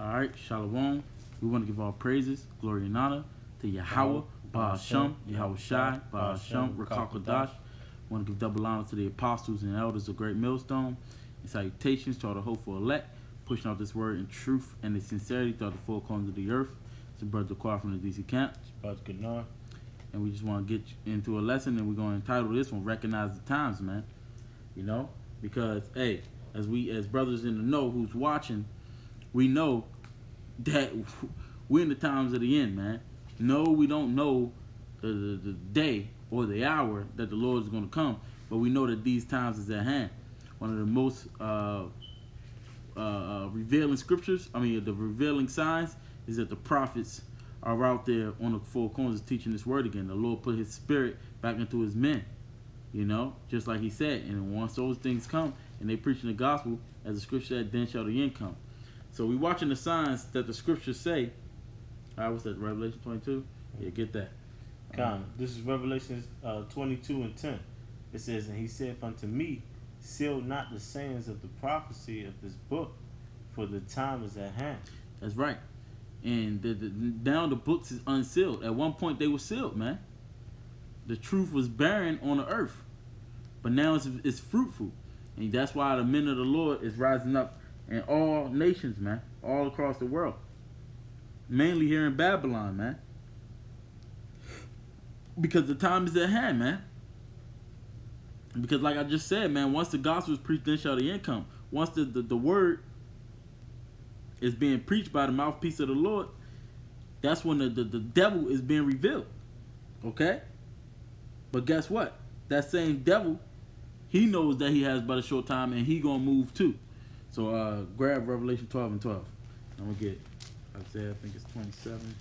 All right, Shalom. We want to give all praises, glory, and honor to Yahweh, Ba'asham, Yahweh Shai, Ba'asham, Rakakodash. We want to give double honor to the apostles and elders of Great Millstone. And salutations to all the hopeful elect, pushing out this word in truth and in sincerity throughout the four corners of the earth. It's your brother Kwar from the DC camp. It's Brother Gnar. And we just want to get into a lesson, and we're going to entitle this one, Recognize the Times, man. You know? Because, hey, as brothers in the know who's watching, we know that we're in the times of the end, man. No, we don't know the day or the hour that the Lord is going to come, but we know that these times is at hand. One of the most revealing scriptures, the revealing signs, is that the prophets are out there on the four corners teaching this word again. The Lord put his spirit back into his men, you know, just like he said. And once those things come and they preaching the gospel, as the scripture said, then shall the end come. So we watching the signs that the scriptures say. What's that, Revelation 22? Yeah, get that. This is Revelation 22 and 10. It says, and he said unto me, seal not the sayings of the prophecy of this book, for the time is at hand. That's right. And now the books is unsealed. At one point they were sealed, man. The truth was barren on the earth, but now it's fruitful, and that's why the men of the Lord is rising up in all nations, man, all across the world, mainly here in Babylon, man, because the time is at hand, man. Because like I just said, man, once the gospel is preached, then shall the end come. Once the word is being preached by the mouthpiece of the Lord, that's when the devil is being revealed. Okay? But guess what? That same devil, he knows that he has but a short time, and he gonna move too. So grab Revelation 12 and 12. I'm gonna get Isaiah, I think it's 27.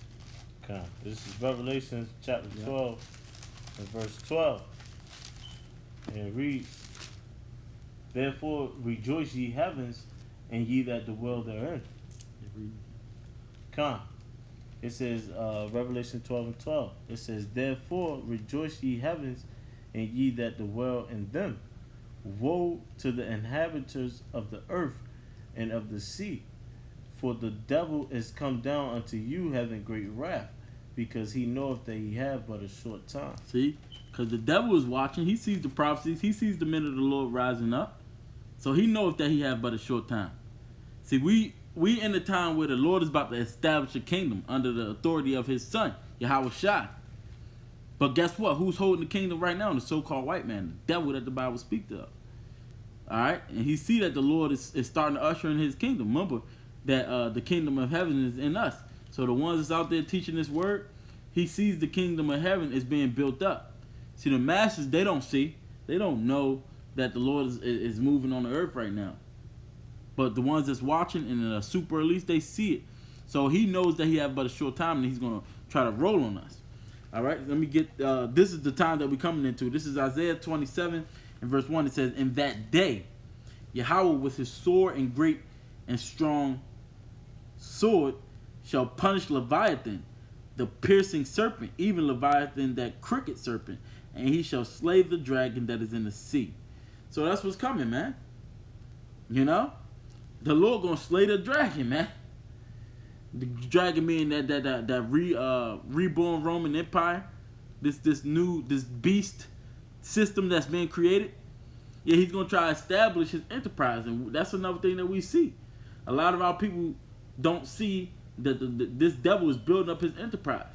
Okay. This is Revelation chapter 12 and verse 12. And it reads, therefore rejoice ye heavens, and ye that dwell therein. It says, Revelation 12 and 12. It says, therefore rejoice ye heavens, and ye that dwell in them. Woe to the inhabitants of the earth and of the sea, for the devil is come down unto you having great wrath, because he knoweth that he have but a short time. See? Because the devil is watching. He sees the prophecies. He sees the men of the Lord rising up. So he knows that he have but a short time. See, we in a time where the Lord is about to establish a kingdom under the authority of his son, Yahweh Shai. But guess what? Who's holding the kingdom right now? The so-called white man, the devil that the Bible speaks of. All right? And he see that the Lord is starting to usher in his kingdom. Remember that the kingdom of heaven is in us. So the ones that's out there teaching this word, he sees the kingdom of heaven is being built up. See, the masses, they don't see. They don't know that the Lord is moving on the earth right now. But the ones that's watching and the super elites, they see it. So he knows that he has but a short time, and he's going to try to roll on us. All right, let me get, this is the time that we're coming into. This is Isaiah 27 and verse 1. It says, in that day, Yahweh with his sore and great and strong sword shall punish Leviathan, the piercing serpent, even Leviathan, that crooked serpent, and he shall slay the dragon that is in the sea. So that's what's coming, man. You know? The Lord gonna slay the dragon, man. The dragon being that reborn Roman Empire, this beast system that's being created. Yeah, he's gonna try to establish his enterprise, and that's another thing that we see. A lot of our people don't see that this devil is building up his enterprise.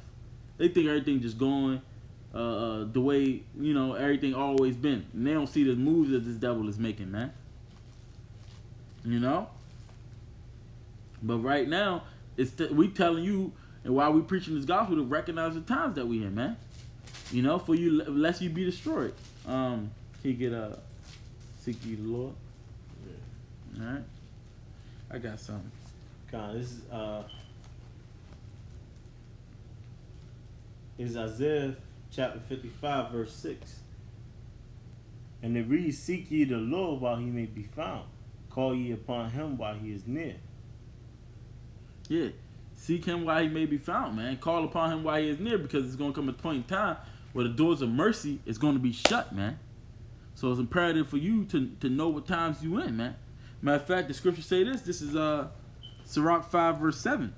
They think everything just going the way, you know, everything always been, and they don't see the moves that this devil is making, man. You know? But right now, we telling you, and while we preaching this gospel, to recognize the times that we in, man. You know, for you, lest you be destroyed. He get seek ye the Lord. Yeah. All right. I got something. This is Isaiah chapter 55 verse 6. And it reads, seek ye the Lord while he may be found. Call ye upon him while he is near. Yeah. Seek him while he may be found, man. Call upon him while he is near, because it's going to come a point in time where the doors of mercy is going to be shut, man. So it's imperative for you to know what times you in, man. Matter of fact, the scripture say this. This is Sirach 5 verse 7.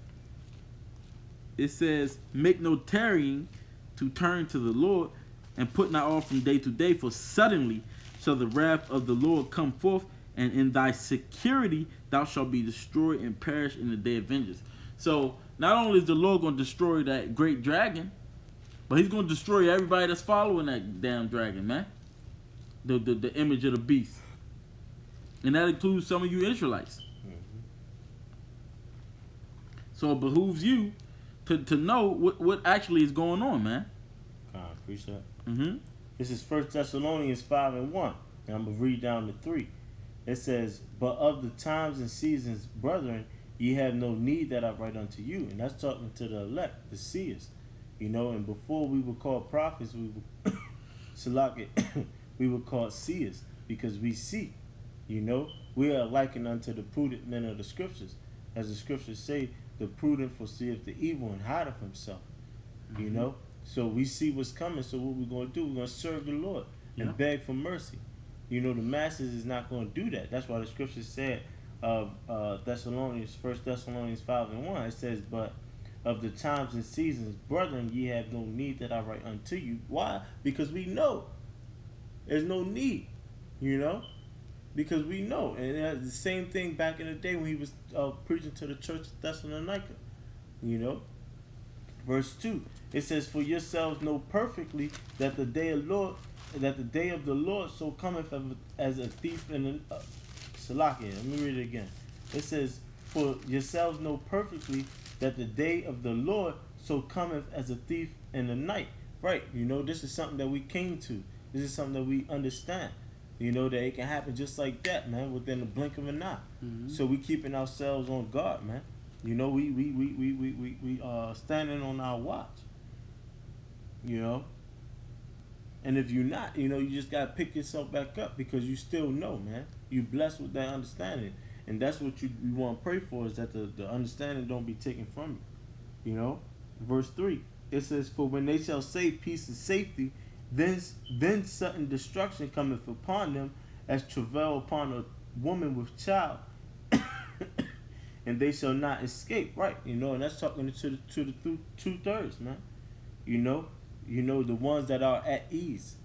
It says, make no tarrying to turn to the Lord, and put not off from day to day, for suddenly shall the wrath of the Lord come forth, and in thy security thou shalt be destroyed and perish in the day of vengeance. So not only is the Lord going to destroy that great dragon, but he's going to destroy everybody that's following that damn dragon, man. The image of the beast. And that includes some of you Israelites. So it behooves you to know what actually is going on, man. Appreciate that. Mm-hmm. This is 1 Thessalonians 5 and 1. And I'm going to read down to 3. It says, but of the times and seasons, brethren, ye have no need that I write unto you. And that's talking to the elect, the seers. You know, and before we were called prophets, we were we were called seers, because we see. You know, we are likened unto the prudent men of the scriptures. As the scriptures say, the prudent foreseeth the evil and hideth himself. Mm-hmm. You know, so we see what's coming. So what we're going to do, we're going to serve the Lord and beg for mercy. You know, the masses is not going to do that. That's why the scripture said of 1 Thessalonians 5 and 1, it says, but of the times and seasons, brethren, ye have no need that I write unto you. Why? Because we know there's no need, you know, because we know. And it's the same thing back in the day when he was preaching to the church of Thessalonica, you know. Verse 2, it says, for yourselves know perfectly that the day of the Lord so cometh as a thief in a Salakia. Let me read it again. It says, for yourselves know perfectly that the day of the Lord so cometh as a thief in the night. Right, you know, this is something that we came to. This is something that we understand. You know, that it can happen just like that, man, within the blink of an eye. Mm-hmm. So we keeping ourselves on guard, man. You know, we standing on our watch. You know, and if you're not, you know, you just gotta pick yourself back up, because you still know, man. You blessed with that understanding, and that's what you want to pray for, is that the understanding don't be taken from you. You know, verse 3, it says, for when they shall say peace and safety, then sudden destruction cometh upon them, as travail upon a woman with child, and they shall not escape. Right, you know, and that's talking to the 2/3, man. You know, the ones that are at ease,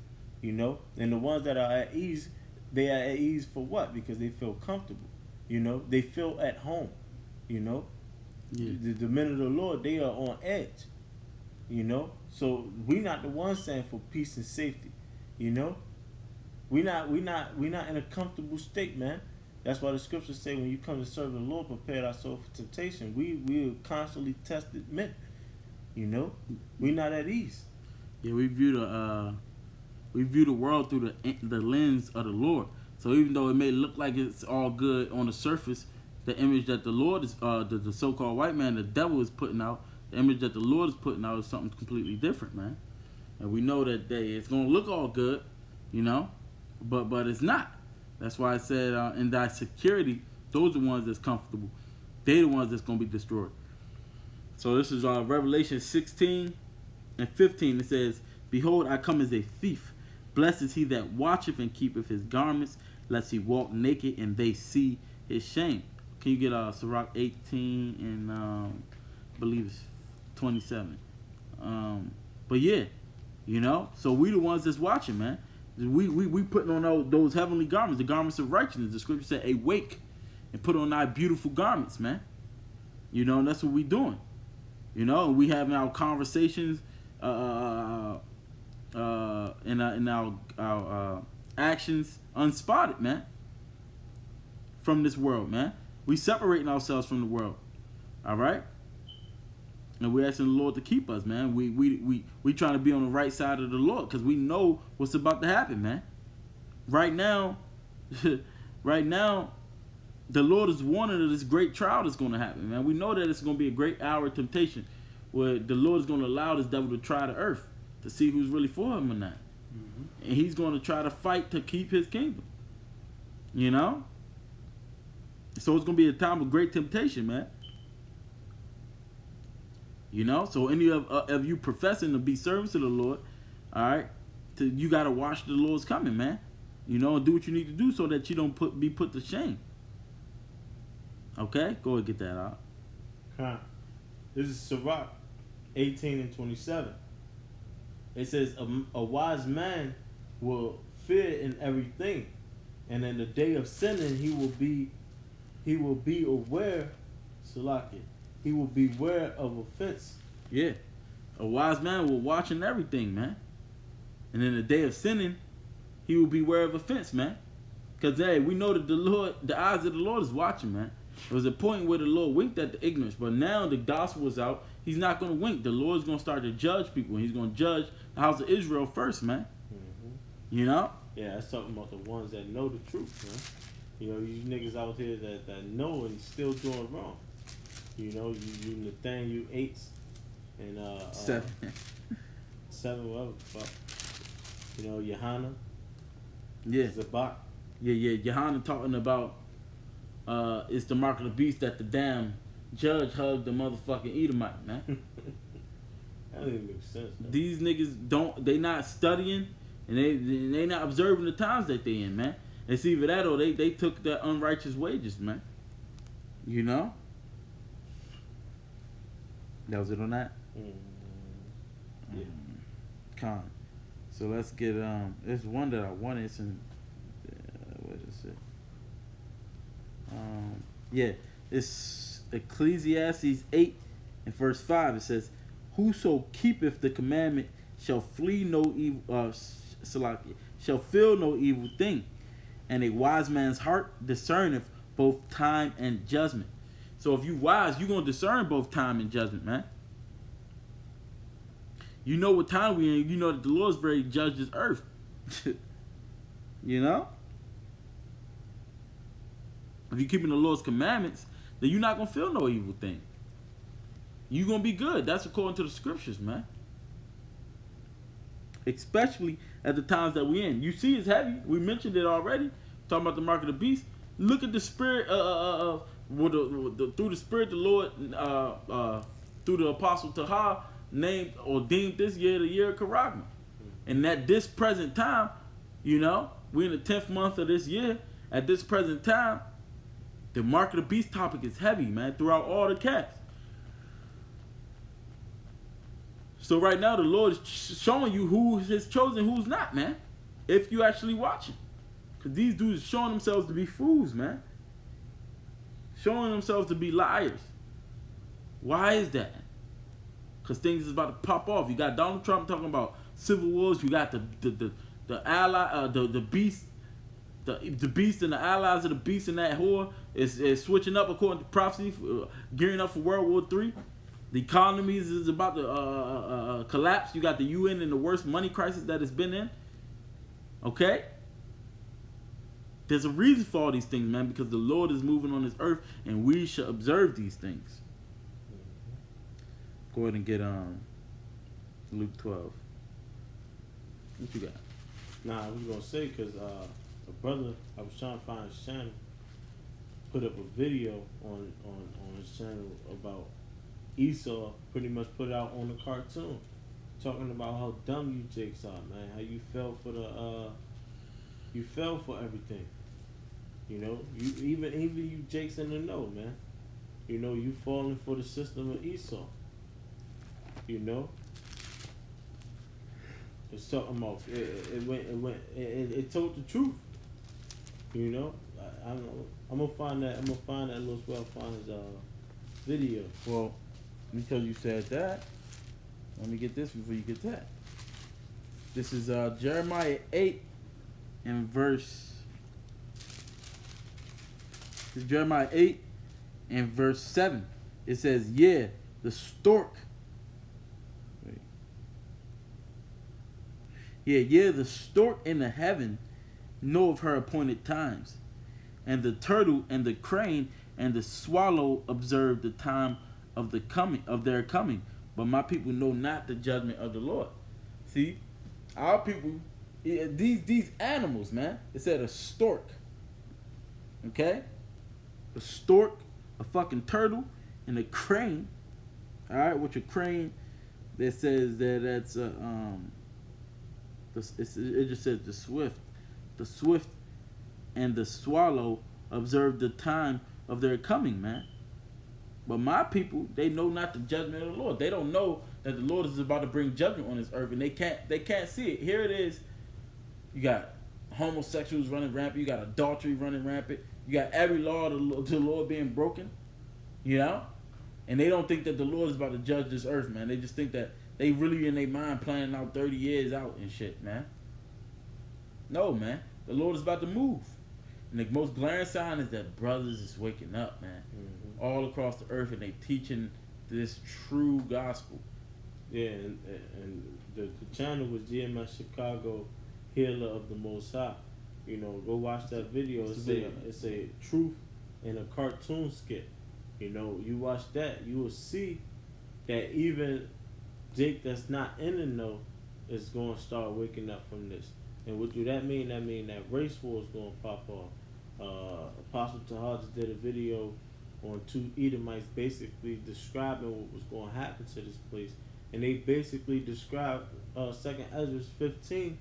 you know, and the ones that are at ease, they are at ease for what? Because they feel comfortable, you know, they feel at home, you know. The men of the Lord, they are on edge, you know. So we not the ones saying for peace and safety, you know. We not in a comfortable state, man. That's why the scriptures say, when you come to serve the Lord, prepare our soul for temptation. We are constantly tested men, you know. We not at ease. Yeah, we view the world through the lens of the Lord. So even though it may look like it's all good on the surface, the image that the Lord is, the so-called white man, the devil is putting out, the image that the Lord is putting out is something completely different, man. And we know that it's gonna look all good, you know, but it's not. That's why I said, in thy security, those are the ones that's comfortable. They're the ones that's gonna be destroyed. So this is Revelation 16 and 15. It says, behold, I come as a thief. Blessed is he that watcheth and keepeth his garments, lest he walk naked and they see his shame. Can you get Sirach 18 and I believe it's 27. But yeah, you know, so we the ones that's watching, man. We putting on those heavenly garments, the garments of righteousness. The scripture said, awake and put on thy beautiful garments, man. You know, and that's what we doing. You know, we having our conversations in our actions unspotted, man, from this world, man. We separating ourselves from the world, all right? And we're asking the Lord to keep us, man. We trying to be on the right side of the Lord, because we know what's about to happen, man. Right now, the Lord is warning of this great trial that's going to happen, man. We know that it's going to be a great hour of temptation, where the Lord is going to allow this devil to try the earth to see who's really for him or not. Mm-hmm. And he's going to try to fight to keep his kingdom, you know? So it's going to be a time of great temptation, man. You know? So any of you professing to be servants of the Lord, all right, you got to watch the Lord's coming, man. You know, and do what you need to do so that you don't be put to shame. Okay, go and get that out. Huh. This is Sirach 18 and 27. It says, a wise man will fear in everything, and in the day of sinning he will be aware, Salaki. He will beware of offense. Yeah. A wise man will watch in everything, man. And in the day of sinning, he will beware of offense, man. Because, hey, we know that the eyes of the Lord is watching, man. There was a point where the Lord winked at the ignorance, but now the gospel is out. He's not going to wink. The Lord's going to start to judge people, and he's going to judge the house of Israel first, man. Mm-hmm. You know? Yeah, that's talking about the ones that know the truth, man. You know, you niggas out here that know and still doing wrong. You know, you Nathaniel 8 and 7, whatever. But, you know, Johanna. Yeah. Zabak. Yeah. Johanna talking about it's the mark of the beast that the damn judge hugged the motherfucking Edomite, man. That doesn't even make sense, man. These niggas they not studying and they not observing the times that they in, man. It's either that or they took their unrighteous wages, man. You know? That was it on that? Yeah. Con. So let's get there's one that I wanted. It's in what is it? Yeah, it's Ecclesiastes 8 and verse 5. It says, "Whoso keepeth the commandment shall flee no evil. Shall feel no evil thing, and a wise man's heart discerneth both time and judgment." So if you wise, you gonna discern both time and judgment, man. You know what time we in. You know that the Lord's very judge this earth. You know? If you're keeping the Lord's commandments, then you're not going to feel no evil thing. You're going to be good. That's according to the scriptures, man. Especially at the times that we're in. You see it's heavy. We mentioned it already. Talking about the mark of the beast. Look at the spirit, through the spirit the Lord, through the apostle Taha, named or deemed this year the year of Karagma. And at this present time, you know, we're in the 10th month of this year. At this present time, the mark of the beast topic is heavy, man, throughout all the cats. So right now, the Lord is showing you who is chosen, who's not, man. If you actually watching. Because these dudes showing themselves to be fools, man. Showing themselves to be liars. Why is that? Because things is about to pop off. You got Donald Trump talking about civil wars. You got the ally, the beast, the beast and the allies of the beast in that whore is switching up according to prophecy, gearing up for World War III. The economy is about to collapse. You got the UN in the worst money crisis that it's been in. Okay? There's a reason for all these things, man, because the Lord is moving on this earth and we should observe these things. Go ahead and get Luke 12. What you got? Nah, I was going to say, because a brother, I was trying to find his channel, put up a video on his channel about Esau, pretty much put it out on the cartoon, talking about how dumb you jakes are, man. How you fell for you fell for everything. You know, you even you jakes in the know, man. You know, you falling for the system of Esau. You know, it's talking about it told the truth. You know, I'm gonna find that little spell find his video. Well, because you said that, let me get this before you get that. This is Jeremiah 8 and verse. This is Jeremiah 8 and verse 7. It says, "Yeah, the stork." Wait. Yeah, the stork in the heaven know of her appointed times, and the turtle and the crane and the swallow observe the time of their coming, but my people know not the judgment of the Lord. See, our people, these animals, man. It said a stork. Okay, a stork, a fucking turtle, and a crane. All right, which a crane that says that's it just says the swift and the swallow observe the time of their coming, man. But my people, they know not the judgment of the Lord. They don't know that the Lord is about to bring judgment on this earth, and they can't see it. Here it is. You got homosexuals running rampant. You got adultery running rampant. You got every law of the Lord being broken. You know? And they don't think that the Lord is about to judge this earth, man. They just think that they really in their mind planning out 30 years out and shit, man. No, man. The Lord is about to move. And the most glaring sign is that brothers is waking up, man. Mm-hmm. All across the earth, and they teaching this true gospel. Yeah, and the channel was GMS Chicago, Healer of the Most High. You know, go watch that video. It's a truth in a cartoon skit. You know, you watch that, you will see that even Jake that's not in the know is going to start waking up from this. And what do that mean? That mean that race war is going to pop off. Apostle Tahar just did a video on two Edomites basically describing what was going to happen to this place. And they basically described 2nd Ezra 15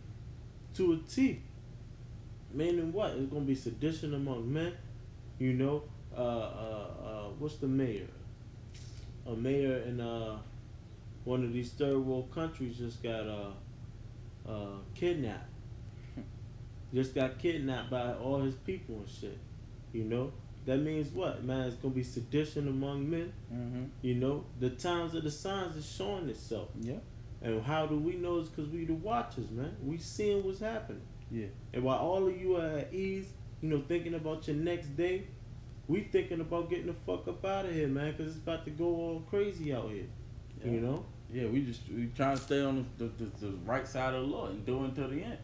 to a T. Meaning what? It's going to be sedition among men. You know, what's the mayor? A mayor in one of these third world countries just got kidnapped. Just got kidnapped by all his people and shit. You know? That means what? Man, it's going to be sedition among men. Mm-hmm. You know? The times of the signs is showing itself. Yeah. And how do we know? It's because we the watchers, man. We seeing what's happening. Yeah. And while all of you are at ease, you know, thinking about your next day, we thinking about getting the fuck up out of here, man, because it's about to go all crazy out here. Yeah. You know? Yeah, we trying to stay on the right side of the Lord and do it until the end,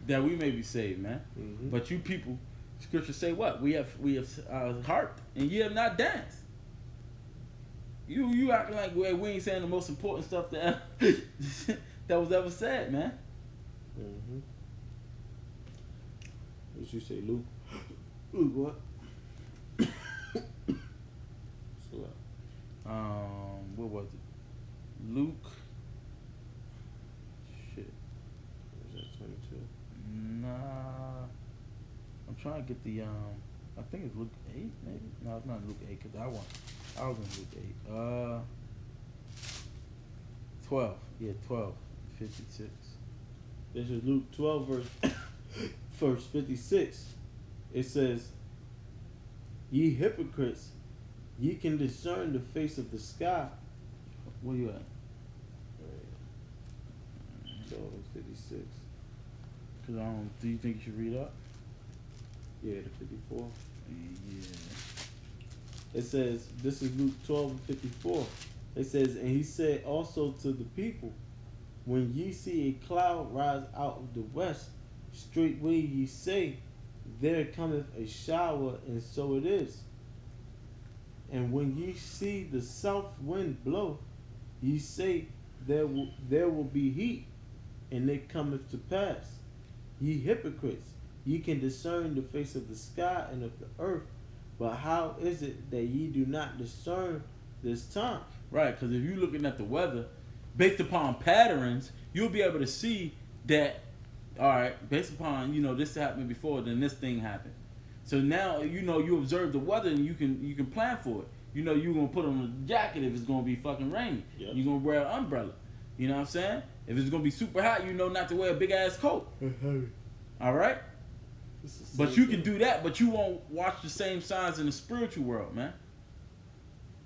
that we may be saved, man. Mm-hmm. But you people, Scripture say what? We have harped and ye have not danced. You acting like we ain't saying the most important stuff that that was ever said, man. Mm-hmm. What you say, Luke? Luke what? What was it? Luke. Shit. Was that 22? Nah. I'm trying to get the I think it's Luke 8, maybe. No, it's not Luke 8 because I was in Luke 8. 12. Yeah, 12. 56. This is Luke 12 verse 56. It says, "Ye hypocrites, ye can discern the face of the sky." Where you at? 56. Cause do you think you should read up? Yeah, the 54. Yeah. It says, this is Luke 12 and 54. It says, "And he said also to the people, when ye see a cloud rise out of the west, straightway ye say, there cometh a shower, and so it is. And when ye see the south wind blow, ye say, there will be heat, and it cometh to pass. Ye hypocrites, ye can discern the face of the sky and of the earth, but how is it that ye do not discern this time?" Right, because if you're looking at the weather, based upon patterns, you'll be able to see that, all right, based upon, this happened before, then this thing happened. So now, you observe the weather and you can plan for it. You're going to put on a jacket if it's going to be fucking rainy. Yep. You're going to wear an umbrella. You know what I'm saying? If it's going to be super hot, you know not to wear a big-ass coat. All right? But you can do that, but you won't watch the same signs in the spiritual world, man.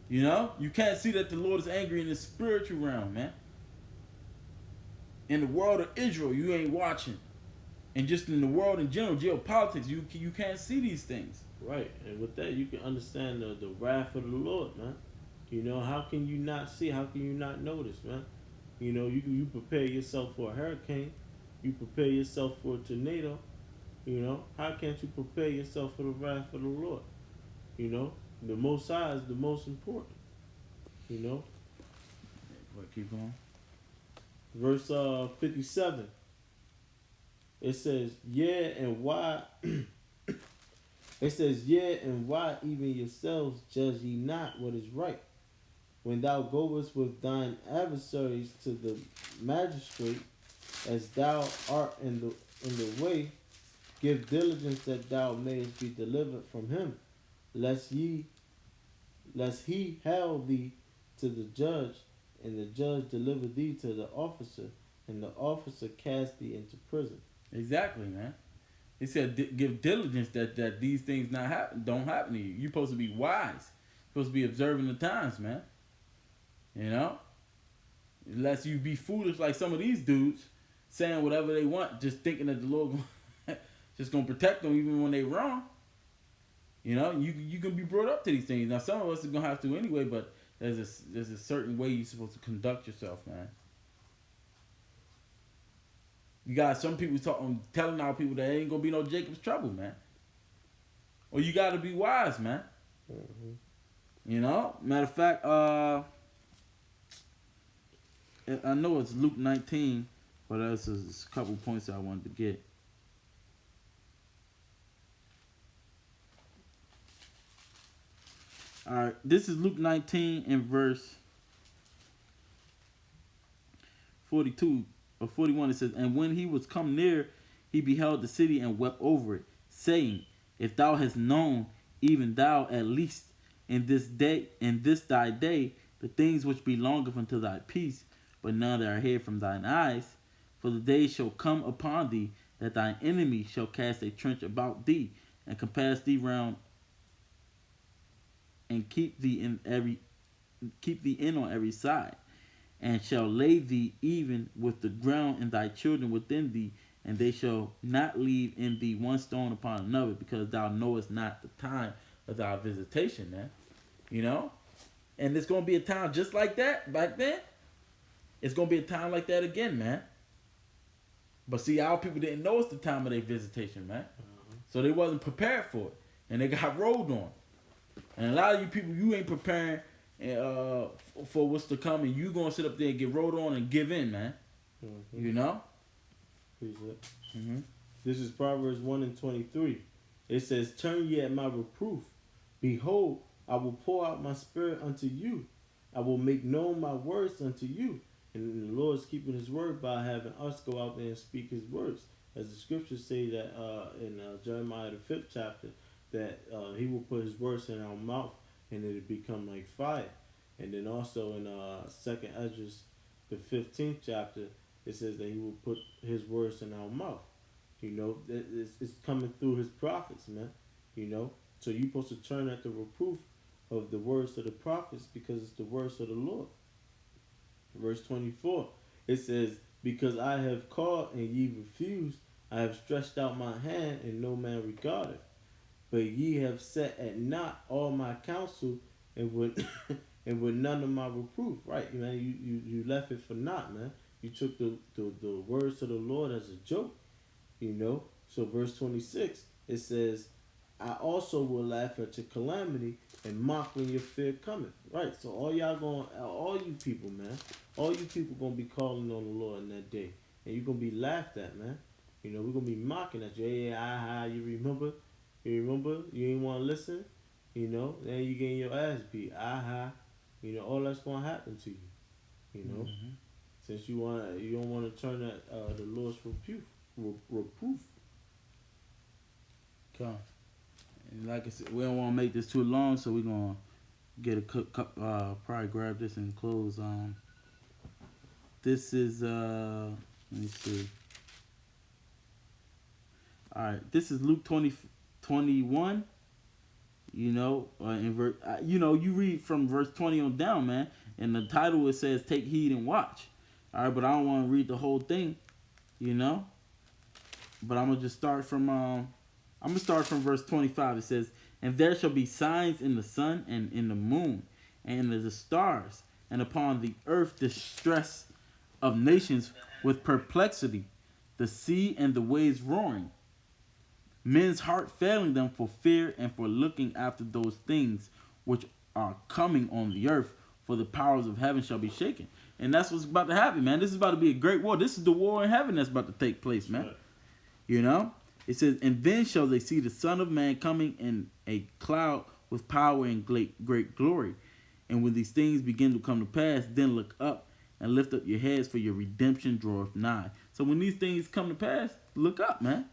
You can't see that the Lord is angry in the spiritual realm, man. In the world of Israel, you ain't watching. And just in the world in general, geopolitics, you can't see these things. Right. And with that, you can understand the wrath of the Lord, man. How can you not see? How can you not notice, man? You prepare yourself for a hurricane. You prepare yourself for a tornado. How can't you prepare yourself for the wrath of the Lord? The Most High is the most important. What, keep going? Verse 57. It says, "Yeah, and why?" It says, "Yeah, and why even yourselves judge ye not what is right? When thou goest with thine adversaries to the magistrate, as thou art in the way, give diligence that thou mayest be delivered from him. lest he hale thee to the judge, and the judge deliver thee to the officer, and the officer cast thee into prison. Exactly, man. He said, give diligence that these things don't happen to you. You're supposed to be wise. You're supposed to be observing the times, man. You know? Unless you be foolish like some of these dudes, saying whatever they want, just thinking that the Lord just gonna protect them even when they wrong. You know, you can be brought up to these things. Now, some of us are gonna have to anyway, but there's a certain way you're supposed to conduct yourself, man. You got some people telling our people that ain't gonna be no Jacob's trouble, man. Or you gotta be wise, man. Mm-hmm. You know, matter of fact, I know it's Luke 19, but there's a couple points I wanted to get. All right, this is Luke 19 in verse 42 or 41. It says, "And when he was come near, he beheld the city and wept over it, saying, If thou hast known, even thou at least in this thy day, the things which belongeth unto thy peace, but now they are hid from thine eyes. For the day shall come upon thee that thine enemy shall cast a trench about thee, and compass thee round, and keep thee in on every side, and shall lay thee even with the ground and thy children within thee, and they shall not leave in thee one stone upon another, because thou knowest not the time of thy visitation," man. You know? And it's going to be a time just like that back then. It's going to be a time like that again, man. But see, our people didn't know it's the time of their visitation, man. So they wasn't prepared for it. And they got rolled on. And a lot of you people, you ain't preparing for what's to come, and you going to sit up there and get rolled on and give in, man. Mm-hmm. You know? Mm-hmm. This is Proverbs 1 and 23. It says, "Turn ye at my reproof. Behold, I will pour out my spirit unto you. I will make known my words unto you." And the Lord's keeping his word by having us go out there and speak his words. As the scriptures say that in Jeremiah the 5th chapter, that he will put his words in our mouth and it'll become like fire. And then also in 2nd Ezra, the 15th chapter, it says that he will put his words in our mouth. You know, it's coming through his prophets, man. You know, so you're supposed to turn at the reproof of the words of the prophets, because it's the words of the Lord. Verse 24, it says, "Because I have called and ye refused, I have stretched out my hand and no man regardeth. But ye have set at naught all my counsel and would and with none of my reproof." Right, man. You left it for naught, man. You took the words of the Lord as a joke. You know. So verse 26, it says, "I also will laugh at your calamity and mock when your fear cometh." Right. So all you people, man, all you people gonna be calling on the Lord in that day, and you're gonna be laughed at, man. You know, we're gonna be mocking at you. Hey, aha, you remember? You remember? You ain't want to listen. You know, then you getting your ass beat. Aha. You know, all that's gonna happen to you. You know, since you don't want to turn at the Lord's reproof. Come. And like I said, we don't want to make this too long, so we're gonna get a cup. Probably grab this and close. This is let me see. All right, this is Luke 20:21. You know, you read from verse 20 on down, man. And the title, it says, "Take heed and watch." All right, but I don't want to read the whole thing, you know. But I'm gonna just start from verse 25. It says, "And there shall be signs in the sun and in the moon and in the stars, and upon the earth distress of nations with perplexity, the sea and the waves roaring, men's heart failing them for fear and for looking after those things which are coming on the earth, for the powers of heaven shall be shaken." And that's what's about to happen, man. This is about to be a great war. This is the war in heaven that's about to take place, man. Right. You know? It says, "And then shall they see the Son of Man coming in a cloud with power and great glory. And when these things begin to come to pass, then look up and lift up your heads, for your redemption draweth nigh." So when these things come to pass, look up, man.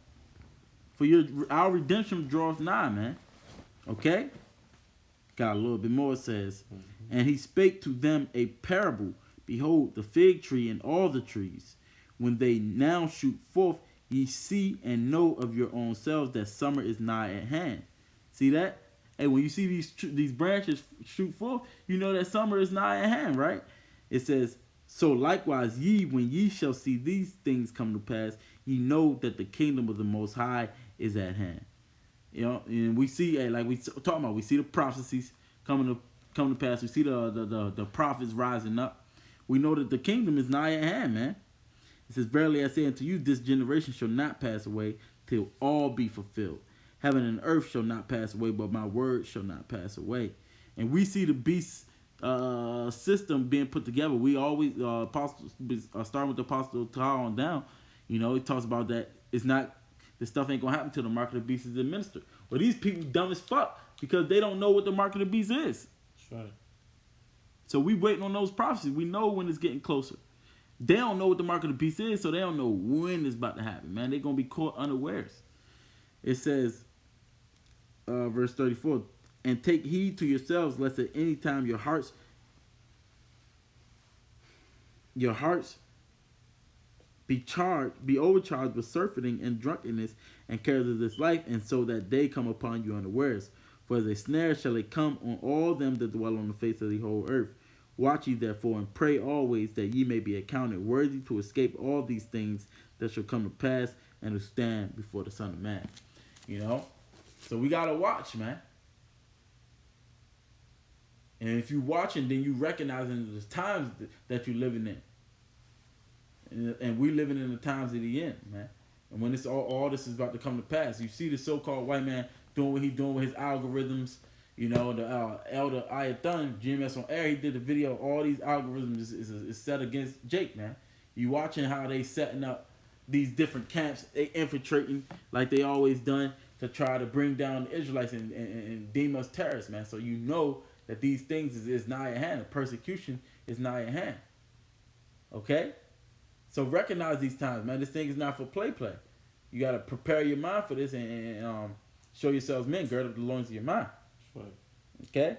For our redemption draweth nigh, man. Okay? Got a little bit more. It says, and he spake to them a parable. Behold, the fig tree and all the trees, when they now shoot forth, ye see and know of your own selves that summer is nigh at hand. See that? Hey, when you see these branches shoot forth, you know that summer is nigh at hand, right? It says, so likewise ye, when ye shall see these things come to pass, ye know that the kingdom of the Most High is at hand. You know, and we see, like we talking about, we see the prophecies coming to pass. We see the prophets rising up. We know that the kingdom is nigh at hand, man. It says, verily I say unto you, this generation shall not pass away till all be fulfilled. Heaven and earth shall not pass away, but my word shall not pass away. And we see the beast system being put together. We always apostles starting with the apostle Paul on down. You know, he talks about that it's not, this stuff ain't gonna happen till the mark of the beast is administered. Well, these people dumb as fuck because they don't know what the mark of the beast is. That's right. So we waiting on those prophecies. We know when it's getting closer. They don't know what the mark of the beast is, so they don't know when it's about to happen, man. They're gonna be caught unawares. It says, verse 34, and take heed to yourselves, lest at any time your hearts be overcharged with surfeiting and drunkenness and cares of this life, and so that day come upon you unawares. For as a snare shall it come on all them that dwell on the face of the whole earth. Watch ye therefore, and pray always, that ye may be accounted worthy to escape all these things that shall come to pass, and to stand before the Son of Man. You know? So we gotta watch, man. And if you watching, then you recognizing the times that you're living in. And we living in the times of the end, man. And when it's all this is about to come to pass, you see the so-called white man doing what he's doing with his algorithms. You know, the elder Ayathan, GMS on air, he did a video. All these algorithms is set against Jake, man. You watching how they setting up these different camps, they infiltrating like they always done to try to bring down the Israelites and deem us terrorists, man. So you know that these things is nigh at hand. The persecution is nigh at hand. Okay? So recognize these times, man. This thing is not for play. You got to prepare your mind for this and show yourselves men. Gird up the loins of your mind. Right. Okay?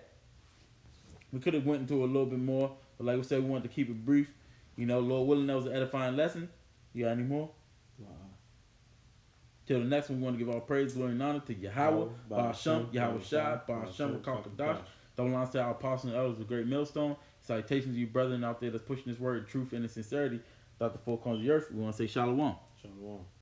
We could have went into a little bit more, but like we said, we wanted to keep it brief. You know, Lord willing, that was an edifying lesson. You got any more? Till the next one, we want to give all praise, glory, and honor to Yahweh, Ba'ashem, Yahweh Shai, Ba'ashem, Rakakadash. Double honors to our apostles and elders of great millstone. Salutations to you, brethren out there that's pushing this word of truth and in sincerity throughout the four corners of the earth. We want to say shalom. Shalom.